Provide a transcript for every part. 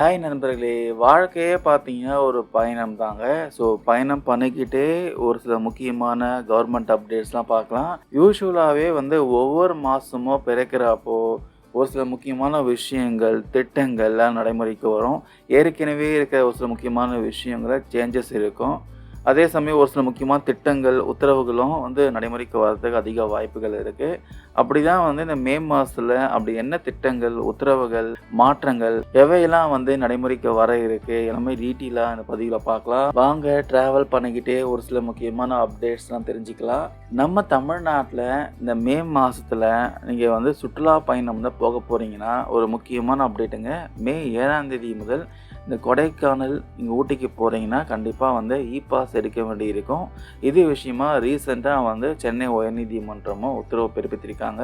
Hi நண்பர்களே! வாழ்க்கையே பார்த்தீங்கன்னா ஒரு பயணம் தாங்க. ஸோ பயணம் பண்ணிக்கிட்டே ஒரு சில முக்கியமான கவர்மெண்ட் அப்டேட்ஸ்லாம் பார்க்கலாம். யூசுவலாவே ஒவ்வொரு மாசமும் பிறக்கிறப்போ, ஒரு சில முக்கியமான விஷயங்கள், திட்டங்கள்லாம் நடைமுறைக்கு வரும். ஏற்கனவே இருக்கிற ஒரு சில முக்கியமான விஷயங்கள சேஞ்சஸ் இருக்கும். அதே சமயம் ஒரு சில முக்கியமான திட்டங்கள், உத்தரவுகளும் நடைமுறைக்கு வரதுக்கு அதிக வாய்ப்புகள் இருக்கு. அப்படிதான் இந்த மே மாசத்துல அப்படி என்ன திட்டங்கள், உத்தரவுகள், மாற்றங்கள் எவையெல்லாம் நடைமுறைக்கு வர இருக்கு எல்லாமே டீட்டெயிலா இந்த பதிவுல பார்க்கலாம். வாங்க டிராவல் பண்ணிக்கிட்டே ஒரு சில முக்கியமான அப்டேட்ஸ்லாம் தெரிஞ்சுக்கலாம். நம்ம தமிழ்நாட்டுல இந்த மே மாசத்துல நீங்க சுற்றுலா பயணம் போக போறீங்கன்னா, ஒரு முக்கியமான அப்டேட்டுங்க. மே 7ஆம் தேதி முதல் இந்த கொடைக்கானல், இங்கே ஊட்டிக்கு போகிறீங்கன்னா கண்டிப்பாக பாஸ் எடுக்க வேண்டியிருக்கும். இது விஷயமா ரீசெண்டாக சென்னை உயர்நீதிமன்றமும் உத்தரவு பிறப்பித்திருக்காங்க.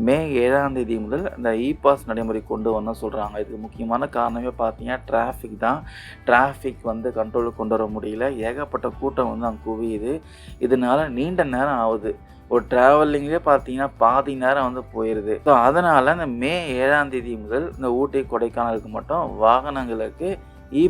மே 7ஆம் தேதி முதல் இந்த பாஸ் நடைமுறை கொண்டு வரணும்னு சொல்கிறாங்க. இதுக்கு முக்கியமான காரணமே பார்த்தீங்கன்னா டிராஃபிக் தான். டிராஃபிக் கண்ட்ரோலுக்கு கொண்டு வர முடியல. ஏகப்பட்ட கூட்டம் அங்கே குவியுது. இதனால நீண்ட நேரம் ஆகுது. ஒரு ட்ராவலிங்லேயே பார்த்தீங்கன்னா பாதி நேரம் போயிடுது. ஸோ அதனால் இந்த மே 7ஆம் தேதி முதல் இந்த ஊட்டி, கொடைக்கானலுக்கு மட்டும் வாகனங்களுக்கு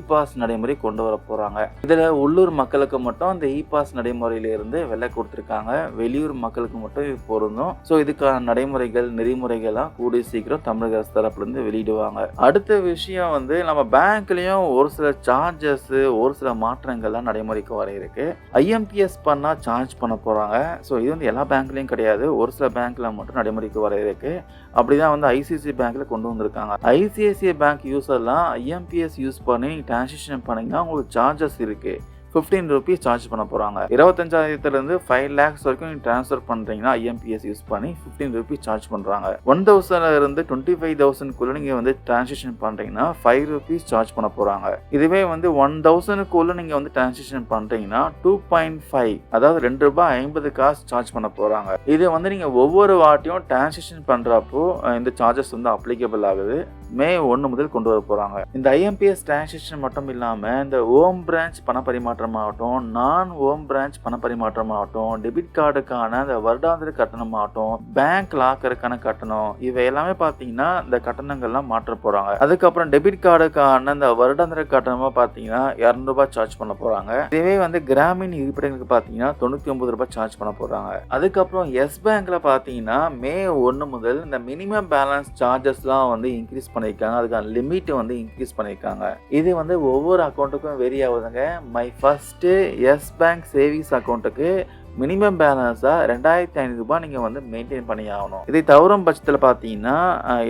பாஸ் நடைமுறை கொண்டு வர போகிறாங்க. இதில் உள்ளூர் மக்களுக்கு மட்டும் அந்த பாஸ் நடைமுறையிலிருந்து விலை கொடுத்துருக்காங்க. வெளியூர் மக்களுக்கு மட்டும் இது பொருந்தும். ஸோ இதுக்கான நடைமுறைகள், நெறிமுறைகள்லாம் கூடிய சீக்கிரம் தமிழக அரசு தரப்புலேருந்து வெளியிடுவாங்க. அடுத்த விஷயம் நம்ம பேங்க்லேயும் ஒரு சில சார்ஜஸ், ஒரு சில மாற்றங்கள்லாம் நடைமுறைக்கு வர இருக்கு. ஐஎம்பிஎஸ் பண்ணால் சார்ஜ் பண்ண போகிறாங்க. ஸோ இது எல்லா பேங்க்லேயும் கிடையாது, ஒரு சில பேங்க்கில் மட்டும் நடைமுறைக்கு வர இருக்கு. அப்படிதான் ஐசிஐசிஐ பேங்க்கில் கொண்டு வந்திருக்காங்க. ஐசிஐசிஐ பேங்க் யூஸர்லாம் ஐஎம்பிஎஸ் யூஸ் பண்ணி டிரான்சாக்ஷன் பண்ணீங்கன்னா உங்களுக்கு சார்ஜஸ் இருக்குது. 15 ரூபீஸ் சார்ஜ் பண்ண போகிறாங்க. 25,000 5 lakhs வரைக்கும் நீங்கள் ட்ரான்ஸ்ஃபர் பண்ணுறீங்கன்னா ஐஎம்பிஎஸ் யூஸ் பண்ணி 15 ரூபீஸ் சார்ஜ் பண்ணுறாங்க. 1,000 25,000 நீங்கள் ட்ரான்சாக்ஷன் பண்ணுறீங்கன்னா 5 ரூபீஸ் சார்ஜ் பண்ண போகிறாங்க. இதுவே 1,000 நீங்கள் ட்ரான்சாக்ஷன் பண்ணுறீங்கன்னா 2.5, அதாவது ₹2.50 சார்ஜ் பண்ண போகிறாங்க. இது நீங்கள் ஒவ்வொரு வாட்டியும் ட்ரான்சாக்ஷன் பண்ணுறப்போ இந்த சார்ஜஸ் அப்ளிகபிள் ஆகுது. மே 1 முதல் கொண்டு வர போகிறாங்க. இந்த ஐஎம்பிஎஸ் டிரான்சாக்ஷன் மட்டும் இல்லாமல் இந்த ஹோம் பிரான்ச் பண பரிமாற்றம் ஆகட்டும், நான் ஹோம் பிரான்ச் பண பரிமாற்றம் ஆகட்டும், டெபிட் கார்டுக்கான இந்த வருடாந்திர கட்டணம் ஆகட்டும், பேங்க் லாக்கருக்கான கட்டணம், இவை எல்லாமே பார்த்தீங்கன்னா இந்த கட்டணங்கள்லாம் மாற்ற போகிறாங்க. அதுக்கப்புறம் டெபிட் கார்டுக்கான இந்த வருடாந்திர கட்டணமாக பார்த்தீங்கன்னா ₹200 சார்ஜ் பண்ண போகிறாங்க. இதுவே கிராமின் இருப்பிடங்களுக்கு பார்த்தீங்கன்னா ₹99 சார்ஜ் பண்ண போகிறாங்க. அதுக்கப்புறம் எஸ் பேங்க்ல பார்த்தீங்கன்னா மே 1 முதல் இந்த மினிமம் பேலன்ஸ் சார்ஜஸ்லாம் இன்க்ரீஸ் பண்ணியிருக்காங்க. அதுக்கான லிமிட் இன்க்ரீஸ் பண்ணியிருக்காங்க. இது ஒவ்வொரு அக்கௌண்ட்டுக்கும் வெரி ஆகுதுங்க. My first Yes Bank savings அக்கௌண்ட்டுக்கு மினிமம் பேலன்ஸாக ₹2,500 நீங்கள் மெயின்டைன் பண்ணி ஆகணும். இதை தவறும் பட்சத்தில் பார்த்தீங்கன்னா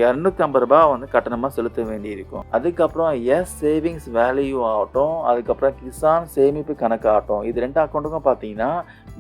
₹250 கட்டணமாக செலுத்த வேண்டியிருக்கும். அதுக்கப்புறம் எஸ் சேவிங்ஸ் வேல்யூ ஆகட்டும், அதுக்கப்புறம் கிசான் சேமிப்பு கணக்கு ஆகட்டும், இது 2 அக்கௌண்ட்டுக்கும் பார்த்தீங்கன்னா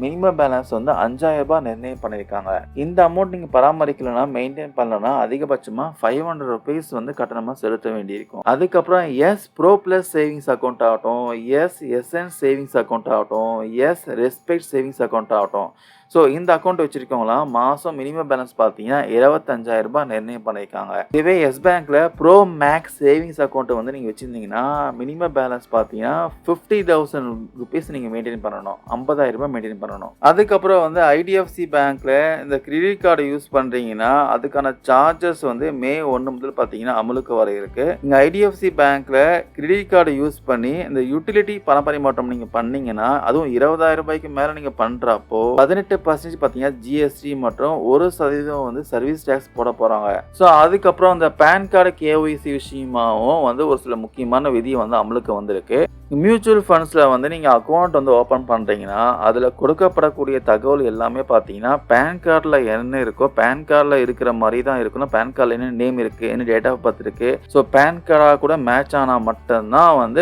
மினிமம் பேலன்ஸ் ₹5,000 நிர்ணயம் பண்ணியிருக்காங்க. இந்த அமௌண்ட் நீங்கள் பராமரிக்கலைன்னா, மெயின்டைன் பண்ணலன்னா அதிகபட்சமாக ₹500 கட்டணமாக செலுத்த வேண்டியிருக்கும். அதுக்கப்புறம் Yes pro plus savings account ஆகட்டும், எஸ் எஸ்என் சேவிங்ஸ் அக்கௌண்ட் ஆகட்டும், எஸ் ரெஸ்பெக்ட் சேவிங்ஸ் அக்கௌண்ட் ஆகட்டும், ஸோ இந்த அக்கௌண்ட் வச்சிருக்கவங்களாம் மாதம் மினிமம் பேலன்ஸ் பார்த்தீங்கன்னா ₹25,000 நிர்ணயம் பண்ணியிருக்காங்க. இதுவே எஸ் பேங்க்ல ப்ரோ மேக்ஸ் சேவிங்ஸ் அக்கௌண்ட் நீங்கள் வச்சிருந்தீங்கன்னா மினிமம் பேலன்ஸ் பார்த்தீங்கன்னா ₹50,000 நீங்கள் மெயின்டைன் பண்ணணும். ₹50,000 மெயின்டைன் பண்ணணும். அதுக்கப்புறம் ஐடிஎஃப்சி பேங்க்ல இந்த கிரெடிட் கார்டு யூஸ் பண்ணுறீங்கன்னா அதுக்கான சார்ஜஸ் மே 1 முதல் பார்த்தீங்கன்னா அமலுக்கு வர இருக்கு. இங்கே ஐடிஎஃப்சி பேங்க்ல கிரெடிட் கார்டு யூஸ் பண்ணி இந்த யூட்டிலிட்டி பண பரிமாற்றம் நீங்கள் பண்ணீங்கன்னா, அதுவும் ₹20,000 மேலே நீங்கள் பண்ணுறப்போ 18% பார்த்தீங்கன்னா ஜிஎஸ்டி மற்றும் 1% சர்வீஸ் டேக்ஸ் போட போறாங்க. ஸோ அதுக்கப்புறம் இந்த பேன் கார்டு கேஒய்சி விஷயமாவும் ஒரு சில முக்கியமான விதி அமலுக்கு வந்திருக்கு. மியூச்சுவல் ஃபண்ட்ஸில் நீங்கள் அக்கௌண்ட் ஓப்பன் பண்ணுறீங்கன்னா அதில் கொடுக்கப்படக்கூடிய தகவல் எல்லாமே பார்த்தீங்கன்னா பேன் கார்டில் என்ன இருக்கோ பேன் கார்டில் இருக்கிற மாதிரி தான் இருக்கணும். பேன் கார்டில் என்ன நேம் இருக்குது, என்ன டேட் ஆஃப் பர்த் இருக்குது, ஸோ பேன் கார்டாக கூட மேட்ச் ஆனால் மட்டும்தான்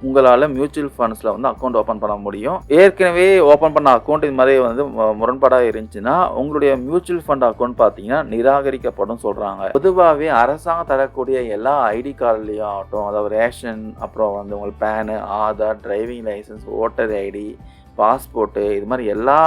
உங்களால் மியூச்சுவல் ஃபண்ட்ஸில் அக்கௌண்ட் ஓப்பன் பண்ண முடியும். ஏற்கனவே ஓப்பன் பண்ண அக்கௌண்ட் இது மாதிரி முரண்பாடாக இருந்துச்சுன்னா உங்களுடைய மியூச்சுவல் ஃபண்ட் அக்கௌண்ட் பார்த்தீங்கன்னா நிராகரிக்கப்படும் சொல்கிறாங்க. பொதுவாகவே அரசாங்கம் தரக்கூடிய எல்லா ஐடி கார்டுலையும் ஆகட்டும், அதாவது ரேஷன், அப்புறம் உங்களுக்கு PAN, Aadhaar, driving licence, voter ID, passport இது மாதிரி எல்லா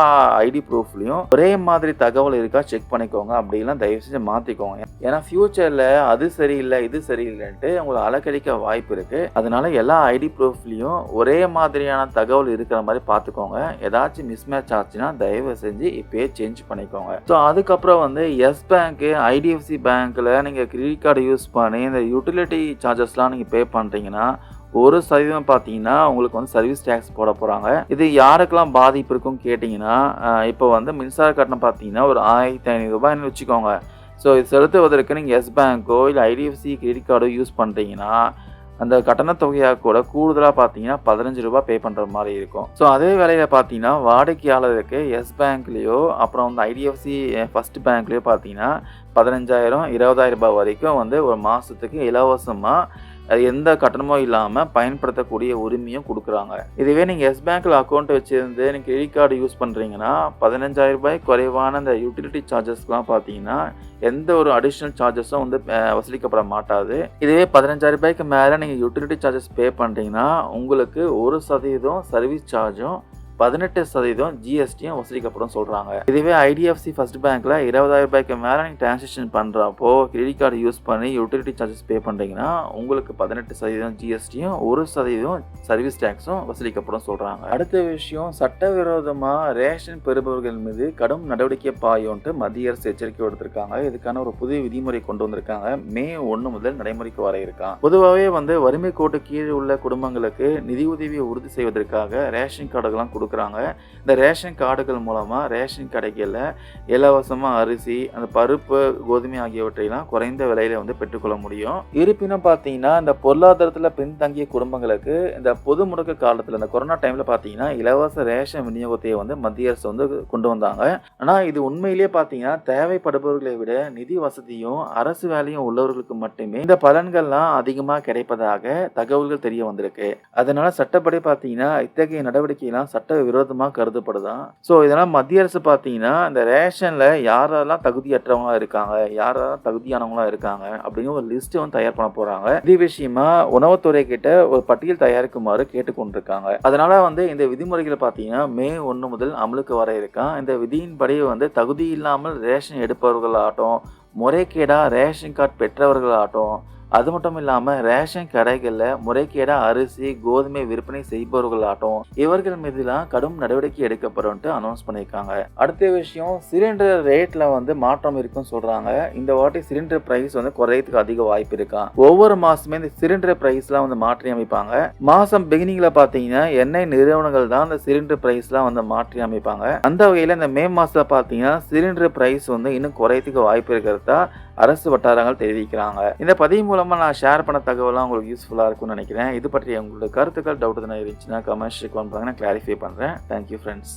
ஐடி ப்ரூஃப்லையும் ஒரே மாதிரி தகவல் இருக்கா செக் பண்ணிக்கோங்க. அப்படிலாம் தயவு செஞ்சு மாற்றிக்கோங்க. ஏன்னா ஃப்யூச்சரில் அது சரியில்லை இது சரியில்லைன்ட்டு உங்களுக்கு அலக்கடிக்க வாய்ப்பு இருக்குது. அதனால எல்லா ஐடி ப்ரூஃப்லையும் ஒரே மாதிரியான தகவல் இருக்கிற மாதிரி பார்த்துக்கோங்க. ஏதாச்சும் மிஸ்மேட்ச் ஆச்சுன்னா தயவு செஞ்சு இப்போயே சேஞ்ச் பண்ணிக்கோங்க. ஸோ அதுக்கப்புறம் வந்து எஸ் பேங்க்கு, ஐடிஎஃப்சி பேங்க்கில் நீங்கள் கிரெடிட் கார்டு யூஸ் பண்ணி இந்த யூட்டிலிட்டி சார்ஜஸ்லாம் நீங்கள் பே பண்ணுறீங்கன்னா 1% பார்த்தீங்கன்னா உங்களுக்கு வந்து சர்வீஸ் டேக்ஸ் போட போகிறாங்க. இது யாருக்கெல்லாம் பாதிப்பு இருக்குன்னு கேட்டிங்கன்னா, இப்போ வந்து மின்சார கட்டணம் பார்த்தீங்கன்னா ஒரு 1500 ரூபாய்னு வச்சுக்கோங்க. ஸோ இது செலுத்துவதற்கு நீங்கள் எஸ் பேங்க்கோ இல்லை ஐடிஎஃப்சி கிரெடிட் கார்டோ யூஸ் பண்ணுறீங்கன்னா அந்த கட்டண தொகையாக கூட கூடுதலாக பார்த்தீங்கன்னா 15 ரூபா பே பண்ணுற மாதிரி இருக்கும். ஸோ அதே வேலையில் பார்த்தீங்கன்னா வாடிக்கையாளருக்கு எஸ் பேங்க்லேயோ அப்புறம் வந்து ஐடிஎஃப்சி ஃபர்ஸ்ட் பேங்க்லேயோ பார்த்தீங்கன்னா 15,000 20,000 ரூபாய் வரைக்கும் வந்து ஒரு மாதத்துக்கு இலவசமாக எந்த கட்டணமும் இல்லாமல் பயன்படுத்தக்கூடிய உரிமையும் கொடுக்குறாங்க. இதுவே நீங்கள் எஸ் பேங்க்கில் அக்கௌண்ட் வச்சுருந்து நீங்கள் கிரெடிட் கார்டு யூஸ் பண்ணுறீங்கன்னா 15,000 ரூபாய் குறைவான இந்த யூட்டிலிட்டி சார்ஜஸ்லாம் பார்த்தீங்கன்னா எந்த ஒரு அடிஷ்னல் சார்ஜஸும் வந்து வசூலிக்கப்பட மாட்டாது. இதுவே 15,000 ரூபாய்க்கு மேலே நீங்கள் யூட்டிலிட்டி சார்ஜஸ் பே பண்ணுறீங்கன்னா உங்களுக்கு 1% சர்வீஸ் சார்ஜும் 18% ஜிஎஸ்டியும் வசூலிக்கப்படும் சொல்கிறாங்க. இதுவே ஐடிஎஃப்சி ஃபர்ஸ்ட் பேங்க்கில் 20,000 ரூபாய்க்கு மேலே நீங்கள் டிரான்சாக்ஷன் பண்ணுறப்போ கிரெடிட் கார்டு யூஸ் பண்ணி யூட்டிலிட்டி சார்ஜஸ் பே பண்ணுறீங்கன்னா உங்களுக்கு 18% ஜிஎஸ்டியும் 1% சர்வீஸ் டேக்ஸும் வசூலிக்கப்படும் சொல்கிறாங்க. அடுத்த விஷயம், சட்டவிரோதமாக ரேஷன் பெறுபவர்கள் மீது கடும் நடவடிக்கை பாயும்ட்டு மத்திய அரசு எச்சரிக்கை கொடுத்துருக்காங்க. இதுக்கான ஒரு புதிய விதிமுறை கொண்டு வந்திருக்காங்க. மே 1 முதல் நடைமுறைக்கு வர இருக்கான். பொதுவாகவே வந்து வறுமை கோட்டு கீழே உள்ள குடும்பங்களுக்கு நிதி உதவியை உறுதி செய்வதற்காக ரேஷன் கார்டுகள்லாம் கொடுக்குறாங்க. இந்த ரேஷன் கார்டுகள் மூலமா ரேஷன் கடைகளில் இலவசமா அரிசி, அந்த பருப்பு, கோதுமை ஆகியவற்றையெல்லாம் குறைந்த விலையில வந்து பெற்றுக்கொள்ள முடியும். இருப்பினும் பார்த்தீங்கன்னா இந்த பொருளாதாரத்தில் பின்தங்கிய குடும்பங்களுக்கு இந்த பொது முடக்க காலத்தில் இந்த கொரோனா டைம்ல பார்த்தீங்கன்னா இலவச ரேஷன் விநியோகத்தை வந்து மத்திய அரசு வந்து கொண்டு வந்தாங்க. ஆனால் இது உண்மையிலேயே பார்த்தீங்கன்னா தேவைப்படுபவர்களை விட நிதி வசதியும் அரசு வேலையும் உள்ளவர்களுக்கு மட்டுமே இந்த பலன்கள்லாம் அதிகமாக கிடைப்பதாக தகவல்கள் தெரிய வந்திருக்கு. அதனால சட்டப்படி பார்த்தீங்கன்னா இத்தகைய நடவடிக்கையெல்லாம் சட்ட விரோதமாக கருதப்படுதான். ஸோ இதனால் மத்திய அரசு பார்த்தீங்கன்னா இந்த ரேஷனில் யாரெல்லாம் தகுதியற்றவங்களா இருக்காங்க, யாரெல்லாம் தகுதியானவங்களா இருக்காங்க அப்படின்னு ஒரு லிஸ்ட் வந்து தயார் பண்ண போறாங்க. இது விஷயமா உணவுத்துறை கிட்ட ஒரு பட்டியல் தயாரிக்குமாறு கேட்டுக்கொண்டிருக்காங்க. அதனால வந்து இந்த விதிமுறைகளை பார்த்தீங்கன்னா மே 1 முதல் அமலுக்கு வர இருக்கான். இந்த விதியின்படி வந்து தகுதி இல்லாமல் ரேஷன் எடுப்பவர்களாகட்டும், முறைகேடா ரேஷன் கார்டு பெற்றவர்களாகட்டும், அது மட்டும் இல்லாமல் ரேஷன் கடைகளில் முறைகேடா அரிசி, கோதுமை விற்பனை செய்பவர்களாகட்டும் இவர்கள் மீதுலாம் கடும் நடவடிக்கை எடுக்கப்படும் அனௌன்ஸ் பண்ணியிருக்காங்க. அடுத்த விஷயம், சிலிண்டர் ரேட்ல வந்து மாற்றம் இருக்குன்னு சொல்றாங்க. இந்த வாட்டி சிலிண்டர் பிரைஸ் வந்து குறையதுக்கு அதிக வாய்ப்பு இருக்கா. ஒவ்வொரு மாசமே இந்த சிலிண்டர் பிரைஸ்லாம் வந்து மாற்றி அமைப்பாங்க. மாசம் பிகினிங்ல பாத்தீங்கன்னா எண்ணெய் நிறுவனங்கள் தான் இந்த சிலிண்டர் பிரைஸ்லாம் வந்து மாற்றி அமைப்பாங்க. அந்த வகையில் இந்த மே மாசத்துல பாத்தீங்கன்னா சிலிண்டர் பிரைஸ் வந்து இன்னும் குறையதுக்கு வாய்ப்பு இருக்கிறதா அரசு வட்டாரங்கள் தெரிவிக்கிறாங்க. இந்த பதிவு மூலமா நான் ஷேர் பண்ண தகவலாம் உங்களுக்கு யூஸ்ஃபுல்லா இருக்கும்னு நினைக்கிறேன். இது பற்றி உங்களோட கருத்துக்கள், டவுட் எதுனா இருந்துச்சுன்னா கமெண்ட்ஸ் கமெண்ட் பண்ணுங்க, நான் கிளாரிஃபை பண்றேன். Thank you friends.